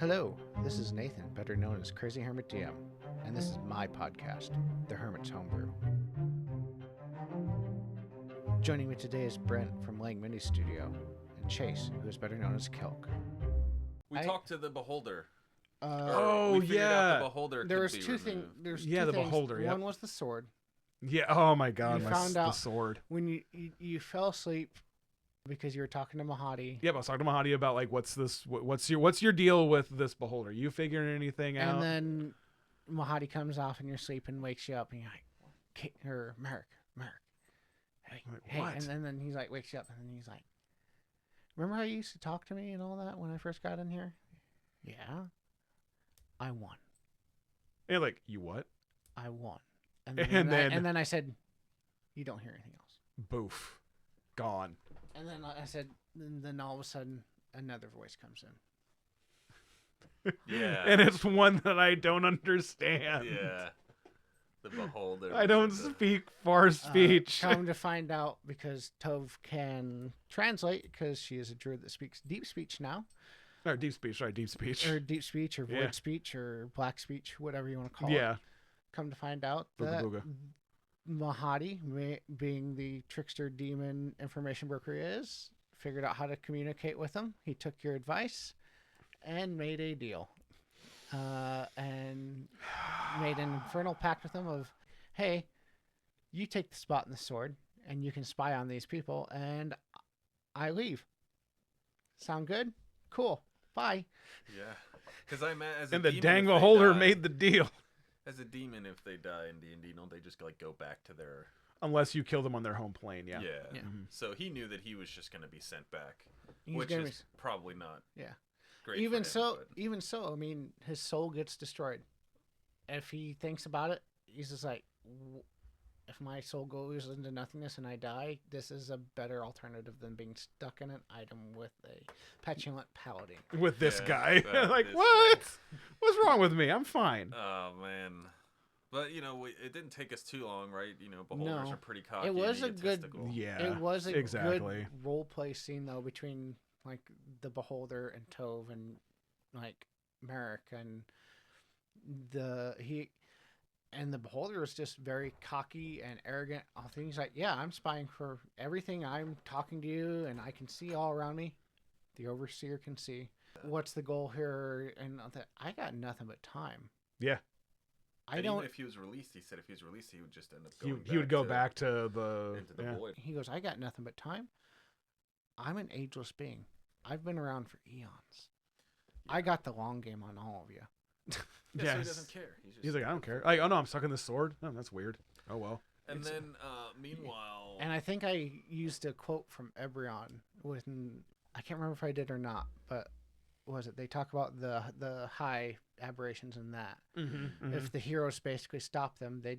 Hello, this is Nathan, better known as Crazy Hermit DM, and this is my podcast, The Hermit's Homebrew. Joining me today is Brent from Lang Mini Studio, and Chase, who is better known as Kelk. We talked to the beholder. Oh, we figured out yeah. the beholder There could was be two things. removed. There's Yeah, two the things. beholder, yep. One was the sword. Yeah. Oh my God. You My found the out- sword. When you fell asleep because you were talking to Mahadi, Yep. I was talking to Mahadi about like what's this? What's your deal with this beholder? You figuring anything out? and then Mahadi comes off in your sleep and wakes you up, and you're like, or Merrick, hey, Like, hey, what? and then he's like, wakes you up, and then he's like, remember how you used to talk to me and all that when I first got in here? Yeah, I won. And like, you what? I won. And And then I said, you don't hear anything else. Boof. Gone. And then I said, then all of a sudden another voice comes in. Yeah. And it's one that I don't understand. Yeah. The beholder. I don't speak far speech. Come to find out, because Tove can translate, because she is a druid that speaks deep speech now, Or deep speech. Sorry, deep speech. or deep speech, or void Yeah. speech, or black speech, whatever you want to call it. Yeah. Come to find out Booga that booga. Mahadi, being the trickster demon information broker he is, figured out how to communicate with him. He took your advice and made a deal. And made an infernal pact with him of, hey, you take the spot in the sword and you can spy on these people and I leave. Sound good? Cool. Bye. Yeah. Because I meant as a And the demon, dang if they beholder die- made the deal. As a demon, if they die in D&D, don't they just like go back to their? Unless you kill them on their home plane. Yeah. Yeah. Mhm. So he knew that he was just going to be sent back, He's which gonna is probably not. Yeah. Great. even for him, even so, I mean, his soul gets destroyed. If he thinks about it, he's just like, if my soul goes into nothingness and I die, this is a better alternative than being stuck in an item with a petulant paladin. With this Yeah, guy. Like, this what? guy. What's wrong with me? I'm fine. Oh man. But it didn't take us too long, right? Beholders No. are pretty cocky. It was and a good- egotistical. Yeah. It was a exactly. good role play scene though, between like the beholder and Tove and like Merrick, and the beholder was just very cocky and arrogant. All things like, yeah, I'm spying for everything. I'm talking to you and I can see all around me. The overseer can see. What's the goal here? And all that. I got nothing but time. Yeah. I And don't. Even if he was released, he said if he was released, he would just end up He, going. he would go back to the into the yeah. void. He goes, I got nothing but time. I'm an ageless being. I've been around for eons. I got the long game on all of you. Yeah, so he Yes. doesn't care. He's like, I don't care. Like, oh no, I'm stuck in this sword. Oh, that's weird. Oh well. And then, meanwhile, And I think I used a quote from Eberron when, I can't remember if I did or not, but was it? They talk about the high aberrations in that. Mm-hmm. If the heroes basically stop them, they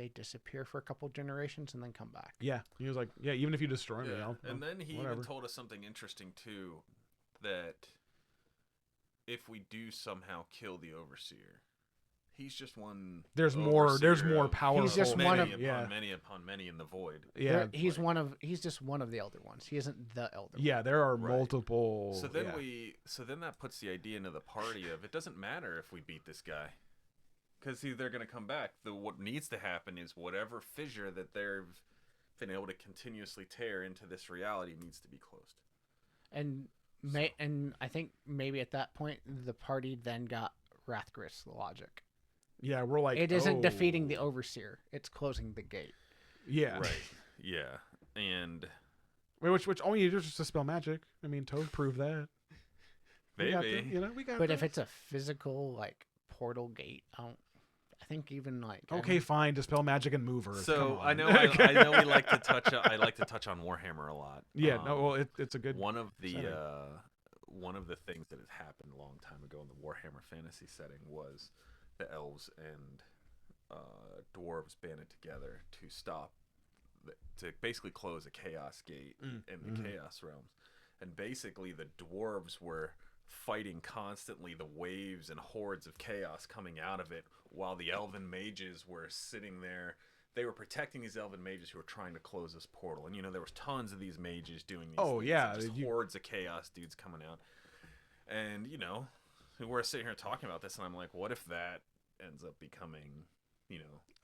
disappear for a couple generations and then come back. Yeah, he was like, yeah, even if you destroy me, yeah. I'll, And then he whatever. even told us something interesting too, that if we do somehow kill the overseer, he's just one. There's more overseer of powerful. He's just many one of- upon yeah, many upon many in the void. yeah, He's just one of the elder ones. He isn't the elder one. yeah. There are Right. multiple. So then yeah. that puts the idea into the party of it doesn't matter if we beat this guy, because they're gonna come back. What needs to happen is whatever fissure that they've been able to continuously tear into this reality needs to be closed. And and I think maybe at that point the party then got Rathgris logic. Yeah, we're like, It isn't oh. defeating the overseer; it's closing the gate. Yeah, Right. Yeah. And Wait, which all you do is just dispel magic. I mean, Toad proved that. We got maybe. we got. But if this. it's a physical like portal gate, I think even like okay, fine, dispel magic and move her. Come So on. I know I know we like to touch. I like to touch on Warhammer a lot. Yeah, no, well, it's a good. One of the setting. one of the things that had happened a long time ago in the Warhammer fantasy setting was the elves and dwarves banded together to stop, to basically close a chaos gate in the chaos realms, and basically the dwarves were fighting constantly the waves and hordes of chaos coming out of it, while the elven mages were sitting there. They were protecting these elven mages who were trying to close this portal, and there was tons of these mages doing these. Oh, things, yeah, and just you- hordes of chaos dudes coming out, and we're sitting here talking about this, and I'm like, what if that ends up becoming,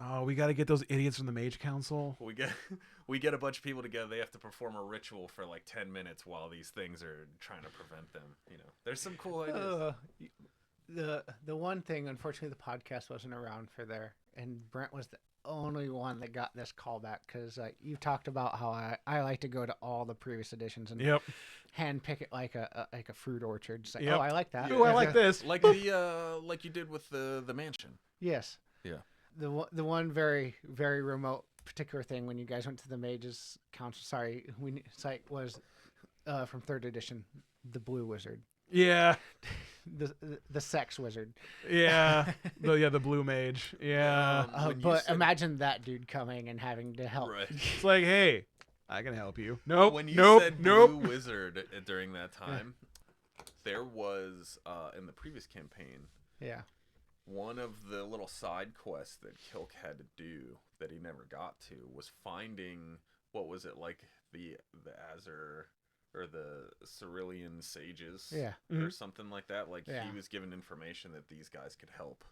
Oh, we got to get those idiots from the Mage Council. we get a bunch of people together. They have to perform a ritual for like 10 minutes while these things are trying to prevent them. There's some cool ideas. The one thing, unfortunately, the podcast wasn't around for there, and Brent was the only one that got this callback because you talked about how I like to go to all the previous editions and Yep. hand pick it like a fruit orchard. It's like, Yep. oh, I like that. Ooh, I like this. Like like you did with the mansion. Yes. Yeah. The one very very remote particular thing when you guys went to the Mages Council. Sorry, site was from third edition, the Blue Wizard, Yeah. the Sex Wizard. Yeah. the Blue Mage. Yeah. When you But said- imagine that dude coming and having to help. Right. It's like, hey, I can help you. Nope. When you nope. said nope. Blue Wizard during that time, there was in the previous campaign Yeah. one of the little side quests that Kilk had to do that he never got to was finding what was it like the Azur or the Cerulean sages Yeah. or something like that. Like Yeah. he was given information that these guys could help,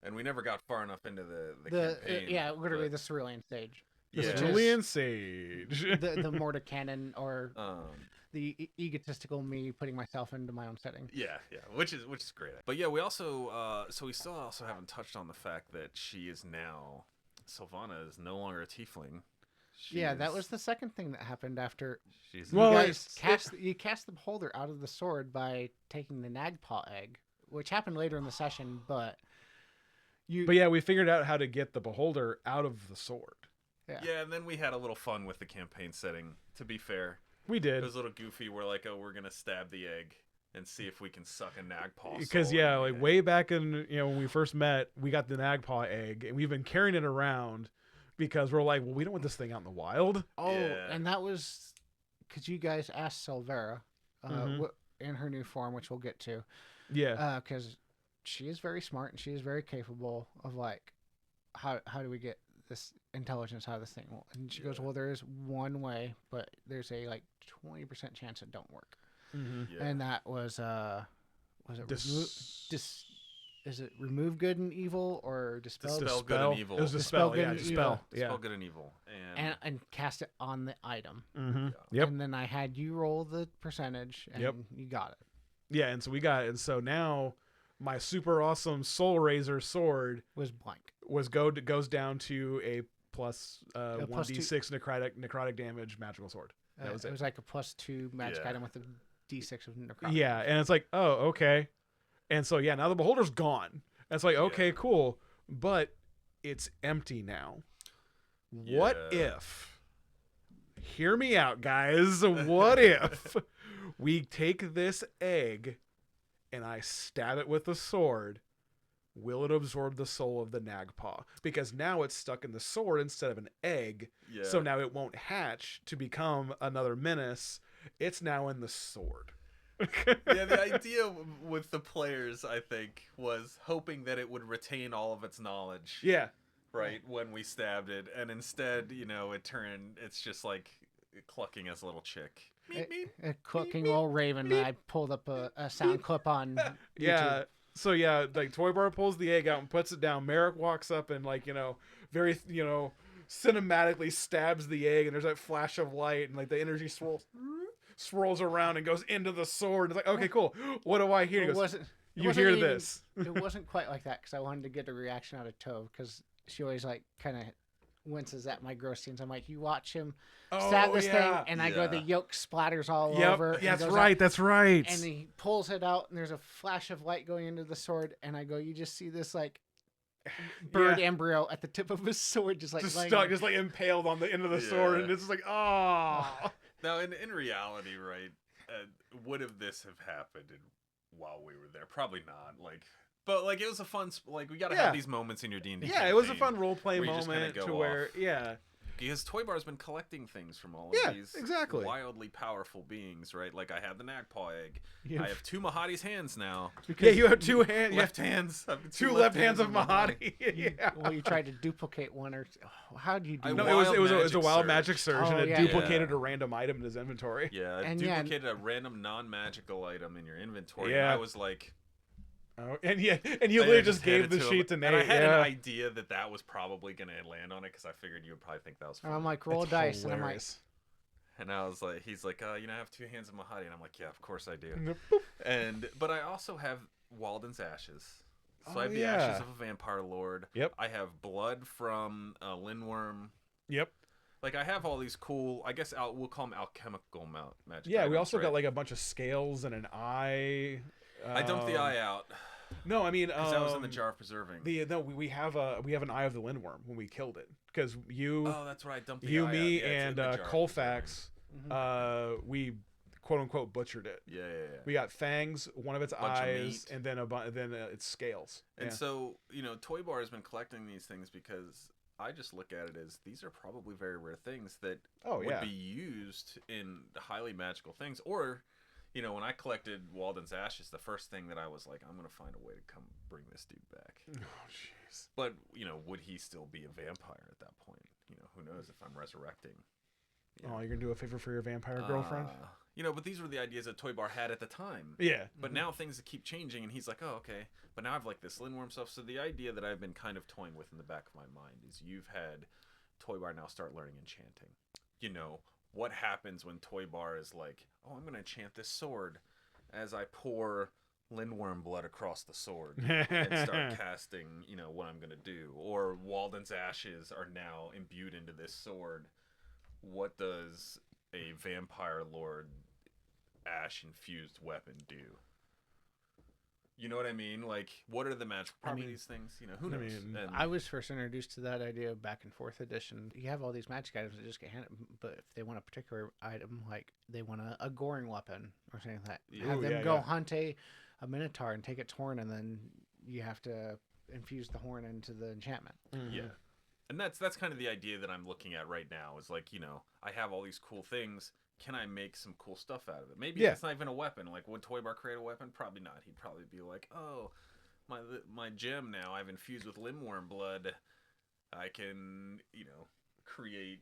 and we never got far enough into the The campaign. yeah, literally but- the Cerulean Stage. The Yeah. Cerulean Sage. The Mordenkainen or Um, the egotistical me putting myself into my own setting. yeah, which is great. But yeah, we also so we still also haven't touched on the fact that she is now Sylvana is no longer a tiefling. Yeah, that She's- was the second thing that happened after She's Well, you it's- guys cast the beholder out of the sword by taking the Nagpaw egg, which happened later in the session, but But yeah, we figured out how to get the beholder out of the sword. yeah, and then we had a little fun with the campaign setting. To be fair, We it did. was a little goofy. We're like, oh, we're gonna stab the egg and see if we can suck a Nagpaw. Because soul yeah, into like the way egg. back in when we first met, we got the Nagpaw egg, and we've been carrying it around because we're like, well, we don't want this thing out in the wild. oh, Yeah. and that was because you guys asked Silvera Mhm. in her new form, which we'll get to, Yeah, because she is very smart and she is very capable of like, how do we get this intelligence out of this thing? Well, and she goes, Yeah. well, there is one way, but there's a like 20% chance it don't work. Yeah. And that was it Dis- is it remove good and evil or dispel Dispel good and evil. It was Dispel dispel. good Yeah, and dispel. evil. Yeah. Spell good and evil, and and cast it on the item. Mm-hmm. Yeah. Yep. And then I had you roll the percentage and Yep. you got it. Yeah, and so we got it. And so now my super awesome Soul Razor sword Was blank. goes down to a plus A plus 1d6 necrotic damage magical sword. That was it it. was like a +2 magic Yeah. item with a D6 of necrotic. Yeah, and it's like, oh, okay. And so yeah, now the beholder's gone. And it's like, okay, Yeah. cool, but it's empty now. What Yeah. if? Hear me out, guys. What if we take this egg and I stab it with a sword? Will it absorb the soul of the Nagpaw? Because now it's stuck in the sword instead of an egg. yeah. So now it won't hatch to become another menace. It's now in the sword. yeah, the idea with the players, I think, was hoping that it would retain all of its knowledge. Yeah. Right when we stabbed it, and instead, it's just like clucking as a little chick. A cooking little raven. And I pulled up a sound clip on YouTube. Yeah. So yeah, like Toy Bar pulls the egg out and puts it down. Merrick walks up and very cinematically stabs the egg, and there's that flash of light, and like the energy swirls around and goes into the sword. It's like, okay, cool. What do I hear? He It goes, wasn't. it you wasn't hear even- this? It wasn't quite like that because I wanted to get a reaction out of Tove because she always like kind of winces at my gross scenes. I'm like, you watch him stab this thing, and I go, the Yeah. yolk splatters all Yep. over. and Yeah, that's goes right. out, That's right. and he pulls it out, and there's a flash of light going into the sword, and I go, you just see this like bird Yeah. embryo at the tip of his sword, just like Just laying stuck, there. just like impaled on the end of the sword, Yeah. and it's just like, oh. Now, in reality, right? Would have this have happened while we were there? Probably not. But it was a fun. We got to Yeah. have these moments in your D&D. Yeah, it was a campaign fun role play where you just kinda moment go to where, off. yeah. Because Toy Bar's been collecting things from all of Yeah, these exactly. wildly powerful beings, right? Like I had the Nagpaw egg. Yeah. I have two Mahadi's hands now. Yeah, you have two hands. Left hands. I have two left hands of Mahadi. Mahadi. Yeah. Well, you tried to duplicate one, or how do you do I No, that? it was Wild a magic wild surge. magic surge, and Oh, it yeah. duplicated Yeah. a random item in his inventory. Yeah, And duplicated a random non-magical item in your inventory. Yeah. And I was like, Oh, and you I literally just handed gave the him, sheet to Nate. and I had yeah. an idea that was probably gonna land on it because I figured you would probably think that was And funny. I'm like, roll That's dice, and I'm like, hilarious. And I was like, he's like, I have 2 hands in Mahadi, and I'm like, yeah, of course I do. Boop. But I also have Walden's ashes. So Oh, I have the yeah. ashes of a vampire lord. Yep. I have blood from a Lindworm. Yep. Like I have all these cool. I guess we'll call them alchemical magic. Yeah, we items, also right? got like a bunch of scales and an eye. I dumped the eye out No, I mean, because that was in the jar of preserving. we have an eye of the Lindworm when we killed it because Oh, that's right. I dumped the you, eye me, out. Yeah, it's in and the jar of preserving. Colfax, Mhm. we quote unquote butchered it. Yeah. We got fangs, one of its Bunch of eyes, meat. and then its scales. And Yeah. so, Toy Bar has been collecting these things because I just look at it as these are probably very rare things that Oh, would yeah. be used in highly magical things. Or, when I collected Walden's ashes, the first thing that I was like, I'm going to find a way to come bring this dude back. Oh, jeez. But, would he still be a vampire at that point? Who knows if I'm resurrecting. Oh, you're gonna do a favor for your vampire girlfriend? But these were the ideas that Toy Bar had at the time. Yeah. But now things keep changing, and he's like, oh, okay. But now I've like this Lindworm stuff. So the idea that I've been kind of toying with in the back of my mind is you've had Toy Bar now start learning enchanting. What happens when Toy Bar is like, oh, I'm going to enchant this sword as I pour Lindworm blood across the sword and start casting, what I'm going to do. Or Walden's ashes are now imbued into this sword. What does a vampire lord ash infused weapon do? You know what I mean? Like, what are the magical properties? Things, who knows? And I was first introduced to that idea back in 4th edition. You have all these magic items that just get handed, but if they want a particular item, like they want a goring weapon or something like that, have Ooh, them yeah, go yeah. hunt a minotaur and take its horn, and then you have to infuse the horn into the enchantment. yeah. And that's kind of the idea that I'm looking at right now is like, I have all these cool things. Can I make some cool stuff out of it? Maybe Yeah. it's not even a weapon. Like, would Toy Bar create a weapon? Probably not. He'd probably be like, oh, my gem now I've infused with Lindworm blood. I can, create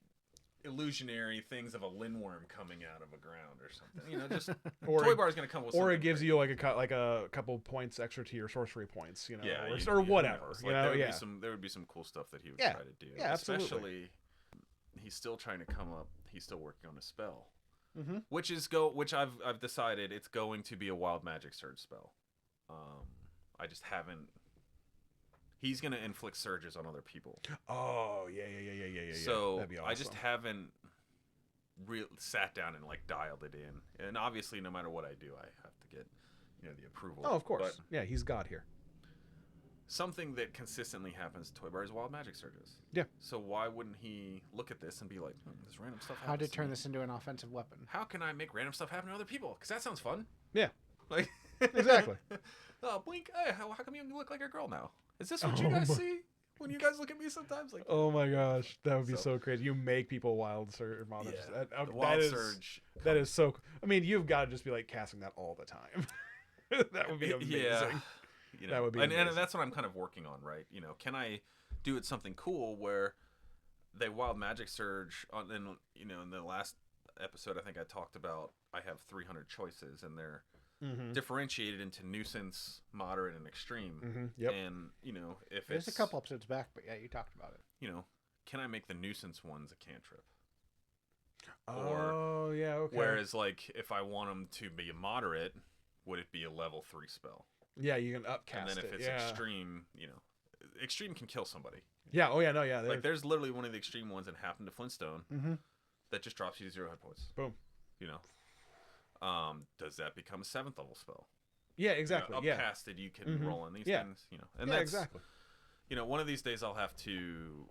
illusionary things of a Lindworm coming out of a ground or something. Just Or Toy Bar's gonna come with or it something gives great. you like a couple points extra to your sorcery points, Yeah, or who whatever. knows? You Like, know, there would be some cool stuff that he would Yeah. try to do. Yeah, absolutely. Especially, he's still trying to come up. He's still working on a spell, Mm-hmm. which I've decided it's going to be a wild magic surge spell. I just haven't. He's gonna inflict surges on other people. Oh yeah. So That'd be awesome. I just haven't sat down and like dialed it in. And obviously, no matter what I do, I have to get the approval. Oh, of course. But Yeah, he's God here. something that consistently happens to Toy Bar is wild magic surges. Yeah. So why wouldn't he look at this and be like, this random stuff How to happens turn me. this into an offensive weapon? How can I make random stuff happen to other people? Because that sounds fun. Yeah. Like Exactly. Oh, Blink. Hey, how come you look like a girl now? Is this what Oh you guys my- see when you guys look at me sometimes? Like, Oh my gosh, that would be So- so crazy. You make people wild surge monsters. yeah, That, the wild that is surge. that is so. I mean, you've got to just be like casting that all the time. That would be amazing. Yeah. That would be and amazing. that's what I'm kind of working on, right? Can I do it something cool where they wild magic surge on? And in the last episode, I think I talked about I have 300 choices, and they're Mm-hmm. differentiated into nuisance, moderate, and extreme. Mm-hmm. Yep. And if There's it's a couple episodes back, but yeah, you talked about it. can I make the nuisance ones a cantrip? Oh yeah. Okay. Whereas, like, if I want them to be a moderate, would it be a level 3 spell? yeah, you can upcast And then if it. it's Yeah. extreme, extreme can kill somebody. Yeah. Oh yeah. No. Yeah. Like, there's literally one of the extreme ones that happened to Flintstone Mm-hmm. that just drops you to 0 hit points. Boom. Does that become a 7th level spell? Yeah. Exactly. Yeah. Upcasted, you can Mhm. roll on these Yeah. things. And Yeah. that's Exactly. one of these days I'll have to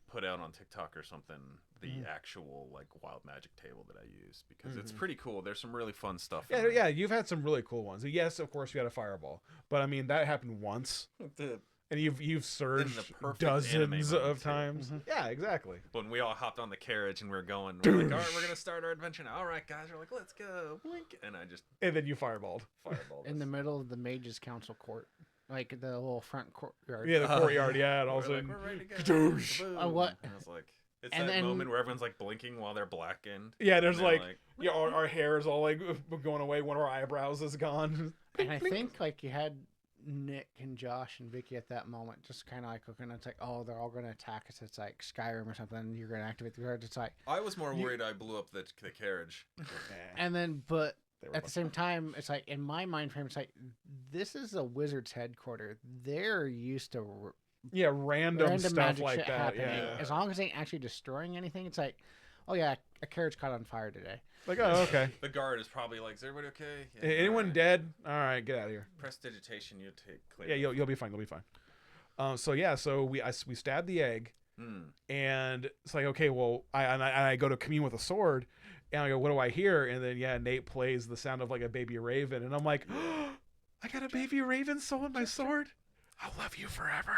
put out on TikTok or something the Mhm. actual like wild magic table that I use because it's Mhm. pretty cool. There's some really fun stuff. Yeah. in there. Yeah. You've had some really cool ones. Yes, of course, you had a fireball, but I mean that happened once, and you've surged perfect dozens anime of moment, too. times. Mhm. Yeah. Exactly. When we all hopped on the carriage and we're going, we're like, all right, we're gonna start our adventure now. All right, guys, we're like, let's go, blink, and I just And then you fireballed. fireballed In the us. middle of the Mages Council court, like the little front courtyard. Yeah. The courtyard. Yeah. And We're also. like, we're ready to go. Kadoosh. Kaboom. what? And I was like, it's And that then- moment where everyone's like blinking while they're blackened. Yeah. There's And they're like. Yeah, our hair is all like going away. One of our eyebrows is gone. And I think like you had Nick and Josh and Vicky at that moment just kind of like looking. It's like, oh, they're all going to attack us. It's like Skyrim or something. You're going to activate the cards. It's like, I was more worried I blew up the carriage. and then, but They were at the same time, it's like in my mind frame, it's like this is a wizard's headquarter. They're used to random stuff magic like shit that. happening. Yeah. As long as they ain't actually destroying anything, it's like, oh yeah, a carriage caught on fire today. Like, oh, okay. The guard is probably like, is everybody okay? Yeah, Anyone alright. dead? All right, get out of here. Prestidigitation, you take clear. Yeah, you'll be fine. You'll be fine. So we stabbed the egg, and it's like, okay, well, I go to commune with a sword, and I go, what do I hear? And then Nate plays the sound of like a baby raven, and I'm like, oh, I got a baby raven soul in my sword. I'll love you forever.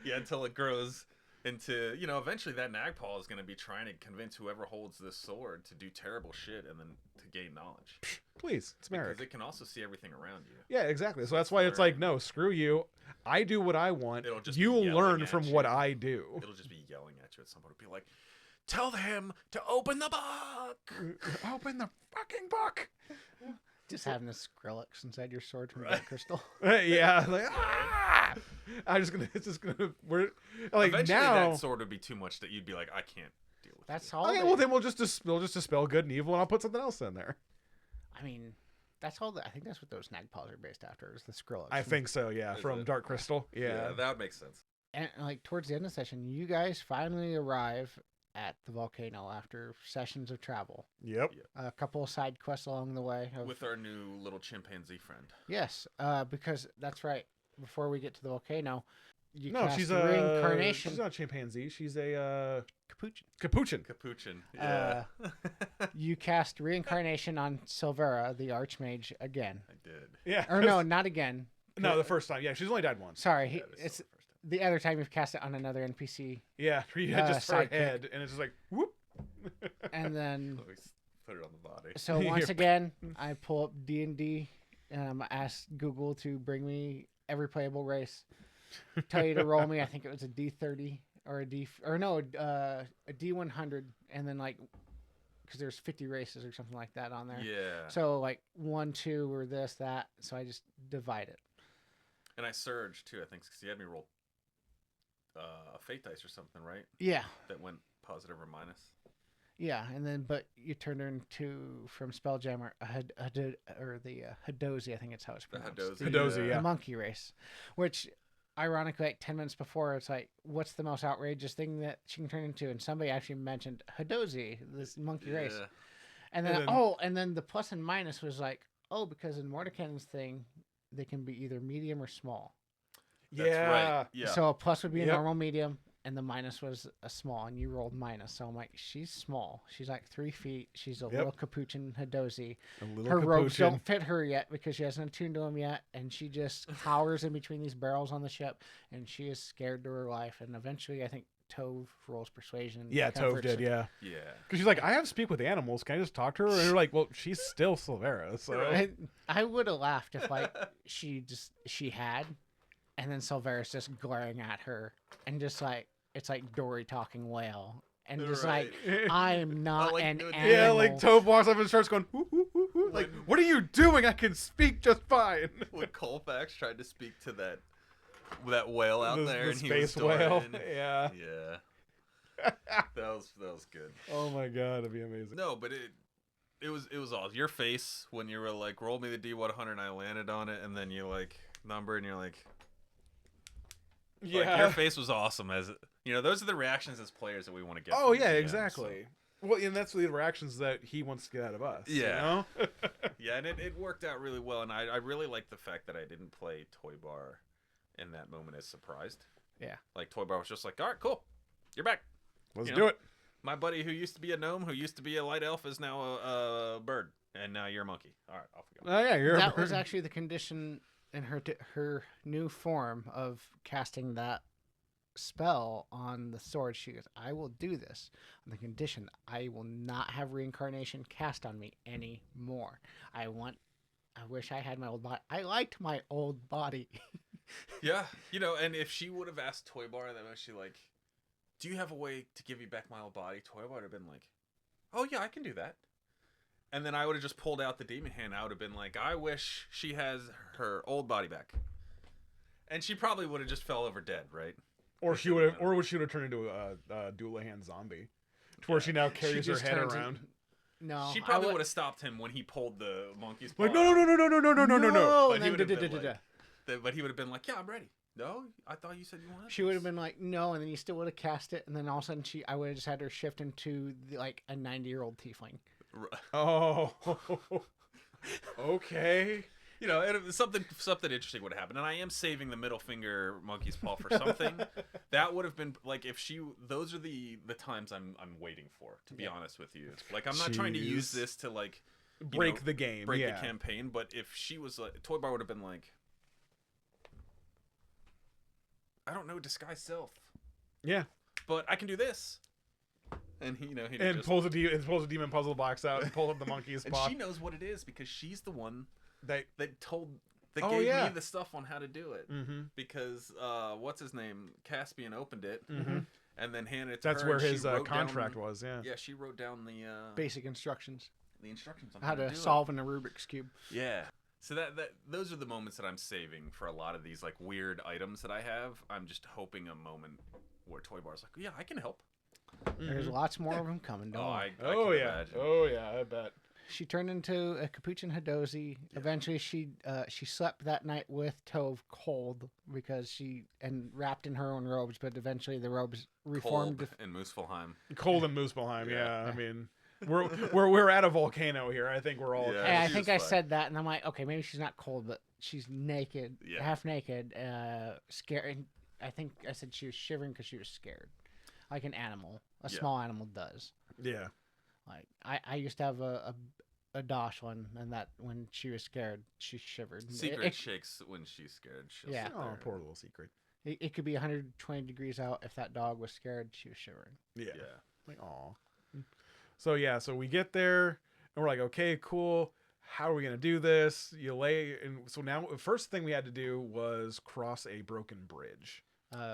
Yeah, until it grows into, eventually that Nagpal is going to be trying to convince whoever holds this sword to do terrible shit and then to gain knowledge. Please, it's Merrick. Because it can also see everything around you. Yeah, exactly. So that's why it's like, no, screw you. I do what I want. It'll just You be will yelling learn at from you. what I do. It'll just be yelling at you at some point. It'll be like, tell him to open the book. Open the fucking book. Just having a Skrillex inside your sword from Dark Crystal. Yeah, like it's just gonna we're like Eventually now. that sword would be too much that you'd be like, I can't deal with That's you. all. Okay, they- well then we'll just dispel good and evil, and I'll put something else in there. I mean, that's all. I think that's what those Nagpals are based after. Is the Skrillex? I think so. Yeah, Is from it? Dark Crystal. Yeah. that would make sense. And like towards the end of the session, you guys finally arrive at the volcano after sessions of travel. Yep. A couple of side quests along the way. With our new little chimpanzee friend. Yes, because that's right. Before we get to the volcano, you No, cast she's a reincarnation. She's not a chimpanzee. She's a Capuchin. capuchin. Capuchin. Yeah. You cast reincarnation on Silvera, the Archmage, again. I did. Yeah. Or no, not again. No, the first time. Yeah, she's only died once. Sorry, Yeah, this is it's the first time. the other time you've cast it on another NPC, Yeah, you had just her sidekick. head, and it's just like whoop. and then Always put it on the body. so once again I pull up D&D, and ask Google to bring me every playable race. Tell you to roll me. I think it was a D30 or a D100, and then like because there's 50 races or something like that on there. Yeah. So like 1, 2, or this, that. So I just divide it. And I surged too, I think, because he had me roll fate dice or something, right? Yeah, That went positive or minus. yeah, and then but you turned her into from Spelljammer the Hadozi. I think it's how it's The pronounced. Hadozi. Hadozi, The yeah. monkey race, which ironically, like 10 minutes before, it's like, what's the most outrageous thing that she can turn into? And somebody actually mentioned Hadozi, this monkey race. Yeah. And then, and then the plus and minus was like, oh, because in Mordecai's thing, they can be either medium or small. That's Yeah. right. Yeah. So a plus would be a Yep. normal medium, and the minus was a small, and you rolled minus. So I'm like, she's small. She's like 3 feet. She's a little capuchin Hadozi. A little Her robes capuchin. don't fit her yet because she hasn't attuned to them yet, and she just cowers in between these barrels on the ship, and she is scared to her life. And eventually, I think Tove rolls persuasion. and Yeah, Tove comforts did. her. Yeah. Yeah. Because she's like, I have speak with animals. Can I just talk to her? And you're like, well, she's still Silvera. So Right. I would have laughed if like she had, and then Silvera's just glaring at her, and just like it's like Dory talking whale, and just like I'm not like an doing- animal. yeah, like Tove walks up and starts going, hoo, hoo, hoo, hoo. Like, what are you doing? I can speak just fine. When Colfax tried to speak to that whale out The- there, the and he was space whale. Dorian. Yeah. Yeah. that was good. Oh my god, it'd be amazing. No, but it was awesome. Your face when you were like, roll me the D100, and I landed on it, and then you like number, and you're like, Yeah. like, your face was awesome. As those are the reactions as players that we want to get. Oh from the yeah, GM, exactly. Well, and that's the interactions that he wants to get out of us. Yeah. You know? So, yeah, and it worked out really well, and I really like the fact that I didn't play Toy Bar in that moment as surprised. Yeah. Like Toy Bar was just like, all right, cool, you're back. Let's You do know? it. My buddy who used to be a gnome, who used to be a light elf, is now a bird, and now you're a monkey. All right, off we go. Oh yeah, you're. That was actually the condition in her new form of casting that spell on the sword. She goes, I will do this on the condition I will not have reincarnation cast on me anymore. I wish I had my old body. I liked my old body. Yeah, and if she would have asked Toy Bar, then was she like, do you have a way to give me back my old body? Toy Bar would have been like, oh yeah, I can do that. And then I would have just pulled out the demon hand. I would have been like, I wish she has her old body back. And she probably would have just fell over dead, right? Or she would have, or she would have turned into a Doulahan zombie, to where she now carries her just head turns around. No, She probably would have stopped him when he pulled the monkey's paw. Like no. But and he then would have been da-da-da-da-da. like, but he would have been like, yeah, I'm ready. No, I thought you said you wanted. She would have this." been like, no, and then you still would have cast it, and then all of a sudden I would have just had her shift into like a 90-year-old tiefling. Oh, okay. You know, and something interesting would have happened. And I am saving the middle finger monkey's paw for something. That would have been like if she. Those are the times I'm waiting for. To be honest with you, like I'm not trying to use Jeez. this to like Break the game. break yeah. the campaign. But if she was like, Toy Bar would have been like, I don't know, disguise self, Yeah. but I can do this. And he, he And just, pulls a demon puzzle box out and pulls up the monkey's and paw. she knows what it is because she's the one That. that Oh, gave yeah. me the stuff on how to do it. Mm-hmm. Because what's his name, Caspian opened it Mm-hmm. and then handed it to That's her. where and she his wrote contract down, was. Yeah. Yeah, she wrote down Basic instructions the instructions on how to do solve in a Rubik's cube. it. Yeah. So that those are the moments that I'm saving for a lot of these like weird items that I have. I'm just hoping a moment where Toy Bar's like, yeah, I can help. There's lots more of them coming. Don't worry. I Oh can yeah. imagine. Oh yeah. I bet. She turned into a capuchin Hadozi. Eventually, she slept that night with Tove cold because and wrapped in her own robes. But eventually, the robes reformed. Cold in Muspelheim. Cold in Muspelheim. Yeah. Yeah. I mean, we're at a volcano here. I think we're all. Yeah. And I she think was I fine. said that, and I'm like, okay, maybe she's not cold, but she's naked, Yeah. half naked, scared. And I think I said she was shivering because she was scared, like an animal, a Yeah. small animal does. Yeah. Like I used to have a Dosh one, and that when she was scared, she shivered. Secret shakes when she's scared. She'll Yeah. sit Oh, there. poor little secret. It could be 120 degrees out. If that dog was scared, she was shivering. Yeah. Yeah. Like, aw. So yeah, so we get there and we're like, okay, cool. How are we gonna do this? You lay, and so now the first thing we had to do was cross a broken bridge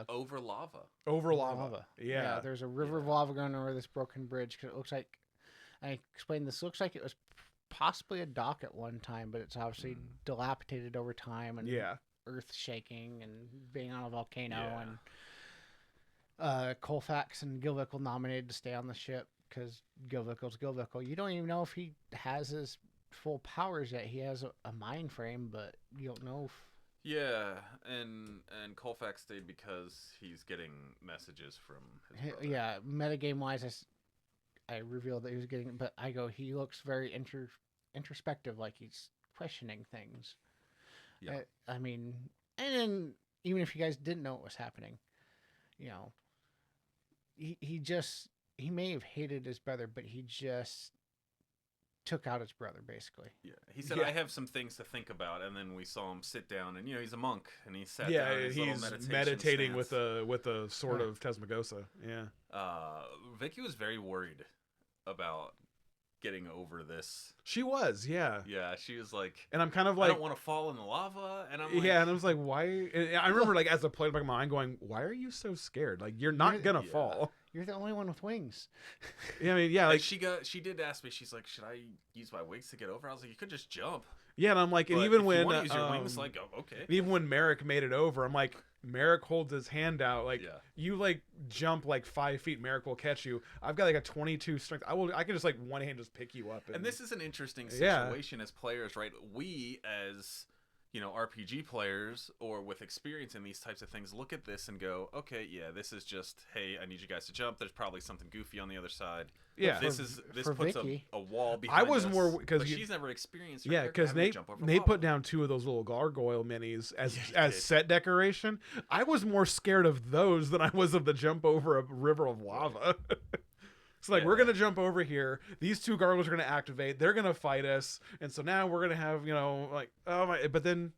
Over lava. over lava. Yeah. There's a river of lava going over this broken bridge because it looks like, I explained this, looks like it was possibly a dock at one time, but it's obviously dilapidated over time and Yeah. earth shaking and being on a volcano. Yeah. And Colfax and Gilvickle nominated to stay on the ship because Gilvickle's Gilvickle. You don't even know if he has his full powers yet. He has a mind frame, but you don't know if Yeah, and Colfax stayed because he's getting messages from his brother. yeah, metagame wise, I revealed that he was getting, but I go, he looks very introspective, like he's questioning things. Yeah. I mean, and then even if you guys didn't know what was happening, you know, he may have hated his brother, but he just took out his brother basically. Yeah, he said, Yeah. "I have some things to think about," and then we saw him sit down, and he's a monk, and he sat Yeah, down. In his little he's meditation meditating stance. with a sword of Tesmagosa. Yeah. Vicky was very worried about getting over this. She was, yeah. Yeah, she was like, And I'm kind of "I like, don't want to fall in the lava," and I'm like, yeah, and I was like, why? And I remember, like, as a player in my mind going, why are you so scared? Like, you're not gonna Yeah. fall. You're the only one with wings. Yeah, I mean, yeah, Like like, she did ask me. She's like, "Should I use my wings to get over?" I was like, "You could just jump." yeah, and I'm like, and But even if when you want to use your wings, like, oh, okay. and even when Merrick made it over, I'm like, Merrick holds his hand out, like, Yeah. you like jump like 5 feet, Merrick will catch you. I've got like a 22 strength. I can just like one hand just pick you up. And this is an interesting Yeah. situation as players, right? We as RPG players or with experience in these types of things look at this and go, okay, yeah, this is just, hey, I need you guys to jump. There's probably something goofy on the other side. Yeah. This For puts Vicky. a wall behind was us, more- 'cause but you- she's never experienced her yeah, character because having to Nate jump over Nate lava. put down 2 of those little gargoyle minis as Yeah, he as did. set decoration. I was more scared of those than I was of the jump over a river of lava. It's like, we're Yeah. gonna jump over here. These 2 gargoyles are gonna activate. They're gonna fight us, and so now we're gonna have like, oh my. But then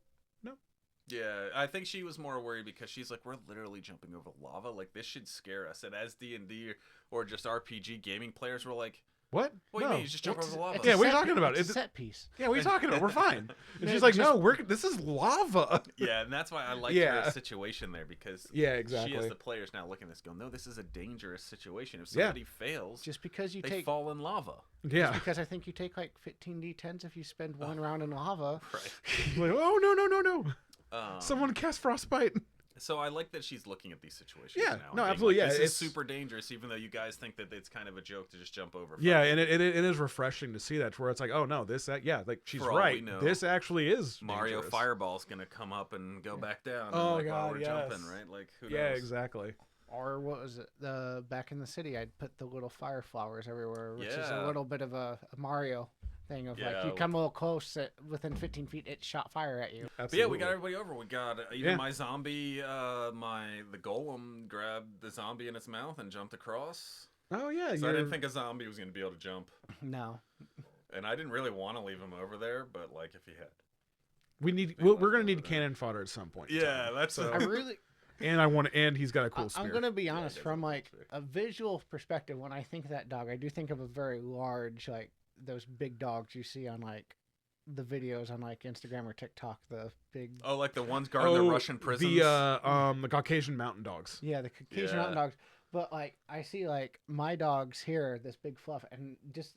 Yeah, I think she was more worried because she's like, we're literally jumping over lava. Like, this should scare us. And as D&D or just RPG gaming players, we're like, What? What do you No. mean? You just jump over the lava. It's Yeah, a what are you set talking about? It's a It's- set piece. Yeah, what are you talking about? We're fine. And No, she's like, just- no, this is lava. Yeah, and that's why I liked Yeah. her situation there because Yeah, she exactly. as the players now looking at this go, no, this is a dangerous situation. If Yeah. somebody fails, Just because you they take, fall in lava. Yeah. because I think you take like 15 d10s if you spend one round in lava. Right. Like, oh no. Someone cast frostbite. So I like that she's looking at these situations. Yeah, now and no, being absolutely, like, yeah, This it's- is super dangerous, even though you guys think that it's kind of a joke to just jump over. Yeah, fire. and it is refreshing to see that, where it's like, oh no, yeah, like she's For all we right. know, This actually is Mario dangerous. Fireball's gonna come up and go back down. Oh, and, like, while God, we're yes. jumping, right? Like who Yeah, knows? exactly. Or what was it? The back in the city, I'd put the little fire flowers everywhere, which is Yeah. a little bit of a Mario thing of like Yeah, you with- come a little close, within 15 feet, it shot fire at you. But yeah, we got everybody over. We got even Yeah. my zombie, the golem grabbed the zombie in its mouth and jumped across. Oh yeah, So I didn't think a zombie was gonna be able to jump, No, and I didn't really want to leave him over there. But like, if he had, we're gonna need cannon fodder at some point. in yeah, time. that's So- I really. and he's got a cool spear. I'm gonna be honest. does From have a cool like spear. a visual perspective, when I think of that dog, I do think of a very large, like those big dogs you see on like the videos on like Instagram or TikTok. The big, oh, like the ones guarding the Russian prisons. The Caucasian mountain dogs. yeah, the Caucasian Yeah. mountain dogs. But like I see like my dogs here, this big fluff, and just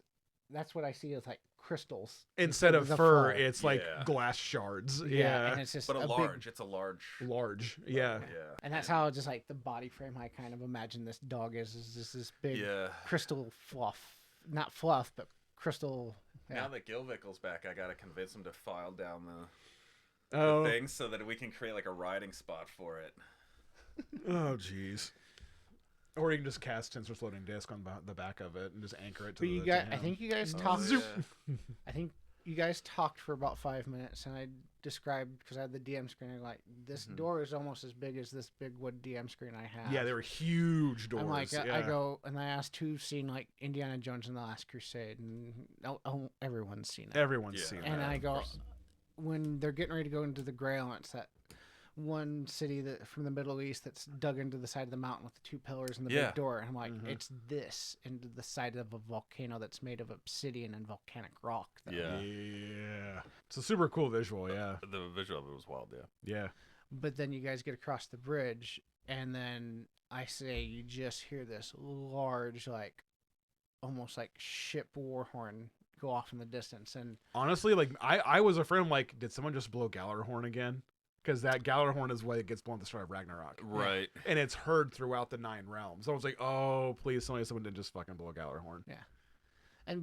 that's what I see is like crystals Instead of the fur, fur. it's like Yeah. glass shards. Yeah, Yeah, and it's just but a large. big, It's a large. large. Yeah. Yeah. and that's how just like the body frame I kind of imagine this dog is just this big Yeah. crystal fluff, not fluff, but crystal. Yeah. Now that Gilvickel's back, I gotta convince him to file down the Oh. thing so that we can create like a riding spot for it. Oh, jeez. Or you can just cast Tensor Floating Disc on the back of it and just anchor it to But you the got, to I him. think you guys Oh, talked. yeah. I think you guys talked for about 5 minutes, and I described because I had the DM screen. Like this Mhm. door is almost as big as this big wood DM screen I have. Yeah, they were huge doors. I'm like, yeah. I go, and I asked who's seen like Indiana Jones and the Last Crusade, and everyone's seen it. Everyone's Yeah. seen And that. I of go, course. when they're getting ready to go into the Grail, and it's that one city that from the Middle East that's dug into the side of the mountain with the two pillars and the Yeah. big door. And I'm like, Mhm. it's this into the side of a volcano that's made of obsidian and volcanic rock. though. Yeah. Yeah. It's a super cool visual, yeah. The visual of it was wild, yeah. Yeah. But then you guys get across the bridge, and then I say you just hear this large, like, almost like ship war horn go off in the distance. And Honestly, like I was afraid, I'm like, did someone just blow Gallarhorn again? Because that Gallarhorn is what it gets blown at the start of Ragnarok. Right. And it's heard throughout the 9 realms. So I was like, oh, please, someone didn't just fucking blow Gallarhorn.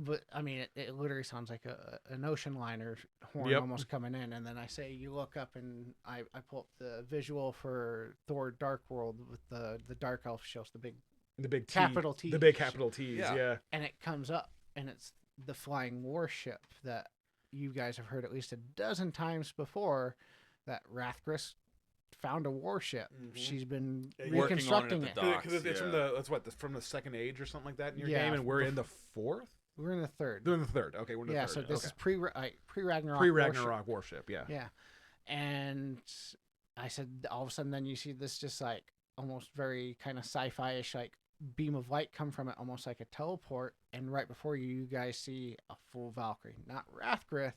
but I mean, it literally sounds like an ocean liner horn Yep. almost coming in. And then I say you look up, and I pull up the visual for Thor Dark World with the Dark Elf shows the big, The big T, Capital T. The big capital T's, Yeah. yeah. and it comes up, and it's the flying warship that you guys have heard at least a dozen times before, that Rathgris found a warship. Mhm. She's been Yeah, working on it reconstructing at it. the dock. Because it's from yeah. from the second age or something like that in your Yeah, game, and we're in the 4th? We're in the third. We're in the 3rd. Okay, we're in the Yeah, 3rd. so this okay. is pre Ragnarok. Pre Ragnarok warship, yeah. Yeah, and I said all of a sudden, then you see this just like almost very kind of sci-fi-ish like beam of light come from it, almost like a teleport, and right before you, you guys see a full Valkyrie, not Rathgrith,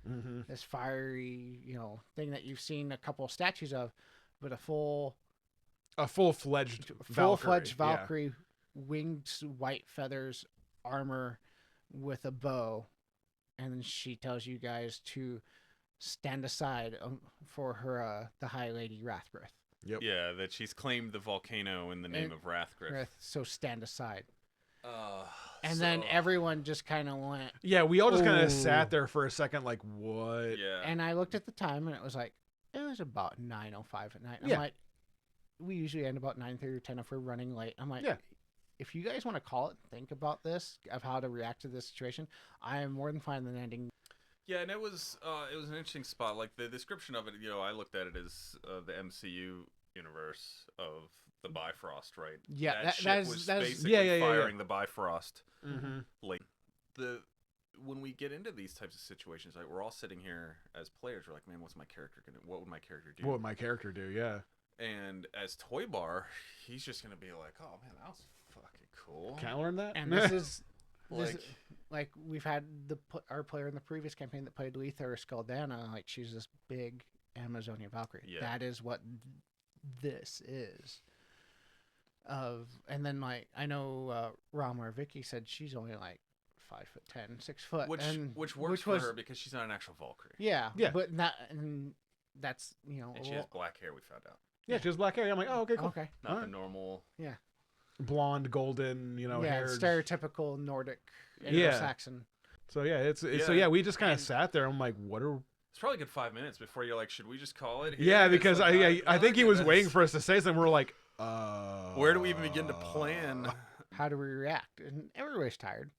Mm-hmm. this fiery, thing that you've seen a couple of statues of, but a A full-fledged full-fledged yeah. Valkyrie, winged white feathers, armor with a bow, and then she tells you guys to stand aside for her, the High Lady Rathgrith. Yep. Yeah, that she's claimed the volcano in the name of Rathgriff. So stand aside. Uh, And then everyone just kind of went, Yeah, we all just kind Ooh. of sat there for a second, like, what? Yeah. and I looked at the time, and it was like, it was about 9:05 at night. I'm Yeah. like, we usually end about 9:30 or 10 if we're running late. I'm like, Yeah. if you guys want to call it, think about this, of how to react to this situation, I am more than fine than ending. Yeah, and it was an interesting spot. Like the description of it, I looked at it as the MCU universe of the Bifrost, right? Yeah, that ship that is- was that is- basically yeah. firing the Bifrost. Mm-hmm. Like when we get into these types of situations, like we're all sitting here as players, we're like, man, what would my character do? What would my character do? Yeah. And as Toy Bar, he's just gonna be like, oh man, that was fucking cool. Can I learn that? And this is This- Like, like we've had our player in the previous campaign that played Letha or Skaldana, like she's this big Amazonia Valkyrie. Yeah. That is what this is. And then like I know Rama or Vicky said she's only like 5'10", 6 foot, which and works for was, her because she's not an actual Valkyrie. Yeah, Yeah. but not, and that's And she has black hair. We found out. Yeah, she has black hair. I'm like, oh, okay, cool. okay, Not Alright. the normal. Blonde, golden, yeah, hair. stereotypical Nordic, Yeah. Anglo-Saxon. So yeah, it's so Yeah. yeah, we just kind of And- sat there. I'm like, what are? It's probably a good 5 minutes before you're like, should we just call it? Here? Yeah, It's because like, I think he was goodness. waiting for us to say something. We're like, Where do we even begin to plan? How do we react? And everybody's tired,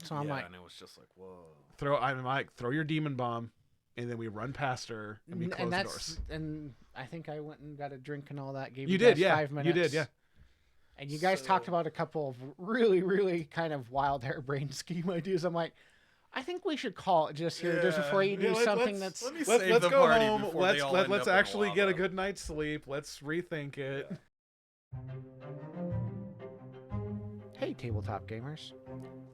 so I'm yeah, like, and it was just like, whoa. I'm like, throw your demon bomb, and then we run past her and we close the doors. And I think I went and got a drink and all that. Gave You you, did, guys yeah. 5 minutes. You did, yeah. And you guys talked So- about a couple of really, really kind of wild hairbrained scheme ideas. I'm like, I think we should call it just here, just before you do something that's. Let me Let's save the go party home. before Let's they all end let's up in actually get a lava. good night's sleep. Let's rethink it. Hey, tabletop gamers.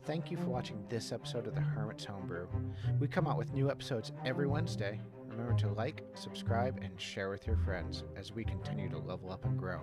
Thank you for watching this episode of the Hermit's Homebrew. We come out with new episodes every Wednesday. Remember to like, subscribe, and share with your friends as we continue to level up and grow.